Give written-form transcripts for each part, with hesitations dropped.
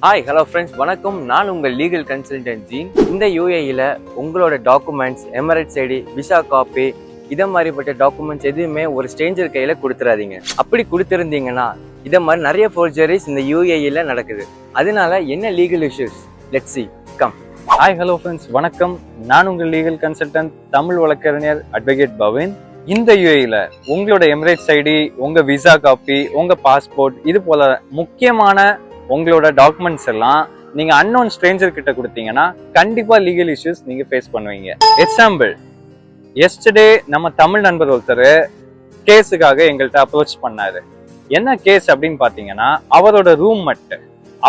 Hi hello friends, வணக்கம். நான் உங்கள் லீகல் கன்சல்டன்ட் ஜீன். இந்த யூஏஇல உங்களோட documents, Emirates ID, visa copy, இதை மாதிரிப்பட்ட டாக்குமெண்ட்ஸ் எதுவுமே ஒரு ஸ்ட்ரேஞ்சர் கையில் கொடுத்துடாதீங்க. அப்படி கொடுத்துருந்தீங்கன்னா இதை மாதிரி நிறைய ஃபோர்ஜரிஸ் இந்த யூஏஇல நடக்குது. அதனால என்ன legal issues, let's see. Come. Hi hello friends, வணக்கம். நான் உங்கள் லீகல் கன்சல்டன்ட் தமிழ் வழக்கறிஞர் அட்வொகேட் பவின். இந்த யூஏஇல உங்களோட எமிரேட்ஸ் ஐடி, உங்க விசா காப்பி, உங்க பாஸ்போர்ட், இது போல முக்கியமான உங்களோட டாக்குமெண்ட்ஸ் எல்லாம் நீங்க அன்னோன் ஸ்ட்ரேஞ்சர் கிட்ட கொடுத்தீங்கன்னா கண்டிப்பா லீகல் இஷ்யூஸ் நீங்க ஃபேஸ் பண்ணுவீங்க. எக்ஸாம்பிள், எஸ்டர்டே நம்ம தமிழ் நண்பர் ஒருத்தர் கேஸுக்காக எங்கள்கிட்ட அப்ரோச் பண்ணாரு. என்ன கேஸ் அப்படின்னு பாத்தீங்கன்னா, அவரோட ரூம்மேட்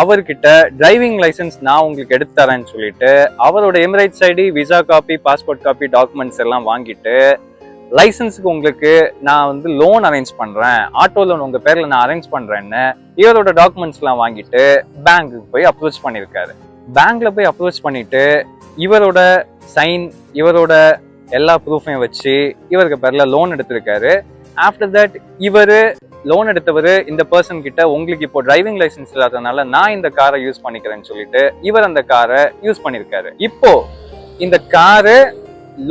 அவர்கிட்ட டிரைவிங் லைசன்ஸ் நான் உங்களுக்கு எடுத்து தரேன்னு சொல்லிட்டு அவரோட Emirates ID, visa copy, passport copy, documents எல்லாம் வாங்கிட்டு லைசன்ஸுக்கு உங்களுக்கு நான் லோன் அரேஞ்ச் பண்றேன், ஆட்டோ லோன் உங்க பேர்ல நான் அரேஞ்ச் பண்றேன்னு இவரோட டாக்குமெண்ட்ஸ் எல்லாம் வாங்கிட்டு பேங்க்கு போய் அப்ரோச் பண்ணியிருக்காரு. பேங்க்ல போய் அப்ரோச் பண்ணிட்டு இவரோட சைன், இவரோட எல்லா ப்ரூஃபையும் வச்சு இவருக்கு பேர்ல லோன் எடுத்திருக்காரு. ஆஃப்டர் தட் இவரு லோன் எடுத்தவர் இந்த பர்சன் கிட்ட, உங்களுக்கு இப்போ டிரைவிங் லைசன்ஸ் இல்லாதனால நான் இந்த காரை யூஸ் பண்ணிக்கிறேன்னு சொல்லிட்டு இவர் அந்த காரை யூஸ் பண்ணிருக்காரு. இப்போ இந்த காரு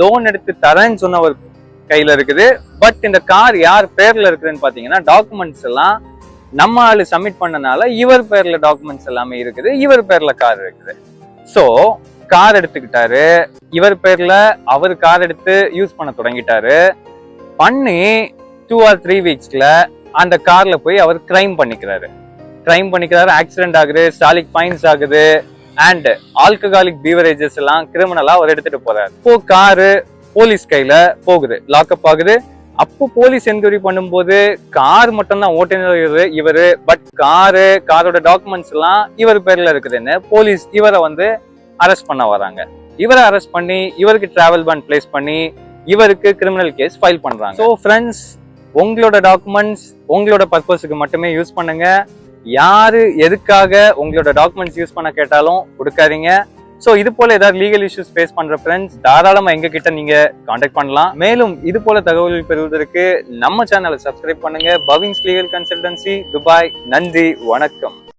லோன் எடுத்து தரேன்னு சொன்னவர் கையில இருக்குது. பட் இந்த கார் யார் பேர்ல இருக்குதுன்னு பாத்தீங்கன்னா, டாக்குமெண்ட்ஸ் எல்லாம் நம்ம ஆளு சப்மிட் பண்ணனால இவர் பேர்ல டாக்குமெண்ட்ஸ் எல்லாமே இருக்குது, இவர் பேர்ல கார் இருக்குது. சோ கார் எடுத்துக்கிட்டாரு, இவர் பேர்ல அவர் கார் எடுத்து யூஸ் பண்ண தொடங்கிட்டாரு. பண்ணி 2 or 3 வீக்ஸ்ல அந்த கார்ல போய் அவர் கிரைம் பண்ணிக்கிறாரு. ஆக்சிடென்ட் ஆகுது, ஸ்டாலிக் ஃபைன்ஸ் ஆகுது, அண்ட் ஆல்கஹாலிக் பீவரேஜஸ் எல்லாம் கிரிமினலா அவர் எடுத்துட்டு போறாரு. இப்போ காரு போலீஸ் கையில போகுது, லாக்அப் ஆகுது. அப்போ போலீஸ் என்கொயரி பண்ணும்போது கார் மட்டும் தான் ஓட்டுநர் இவரு, பட் காரோட டாக்குமெண்ட்ஸ் எல்லாம் இவர் பேர்ல இருக்குதுன்னு போலீஸ் இவரை அரெஸ்ட் பண்ண வராங்க. இவரை அரெஸ்ட் பண்ணி இவருக்கு டிராவல் பேன் பிளேஸ் பண்ணி இவருக்கு கிரிமினல் கேஸ் ஃபைல் பண்றாங்க. ஸோ ஃப்ரெண்ட்ஸ், உங்களோட டாக்குமெண்ட்ஸ் உங்களோட பர்பஸுக்கு மட்டுமே யூஸ் பண்ணுங்க. யாரு எதுக்காக உங்களோட டாக்குமெண்ட்ஸ் யூஸ் பண்ண கேட்டாலும் கொடுக்காதீங்க. சோ இது போல ஏதாவது லீகல் இஷ்யூஸ் ஃபேஸ் பண்ற ஃப்ரெண்ட்ஸ் தாராளமா எங்க கிட்ட நீங்க கான்டாக்ட் பண்ணலாம். மேலும் இது போல தகவல்கள் பெறுவதற்கு நம்ம சேனலை சப்ஸ்கிரைப் பண்ணுங்க. பவின்ஸ் லீகல் கன்சல்டன்சி, துபாய். நன்றி, வணக்கம்.